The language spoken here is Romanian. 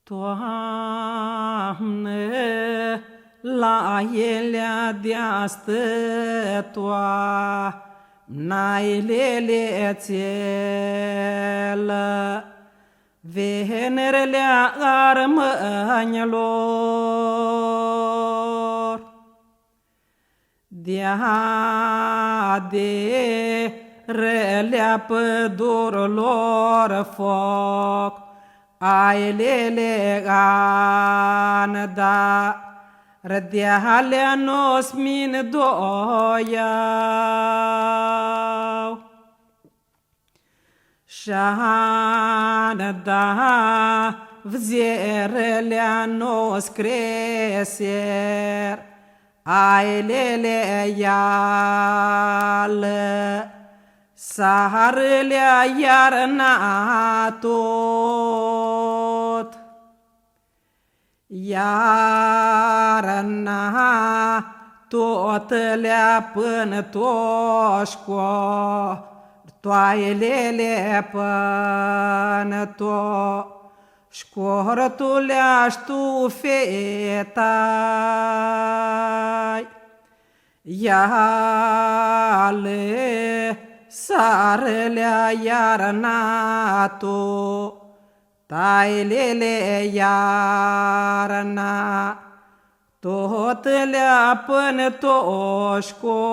Doamne, la elea de-a stătoa, nailele țelă, venerele armănilor. De-a de relea pădurilor foc, ailele da, rădealea nos min doiau. Da, vzerelea nos creser, ailele ială, sarelea iarna tot. Iarna tot lea până toșco, toailele până to, șcortul le-aș tu fetai. Iale sarelea iarna tu, tailele iarna, tot lea până toșcort.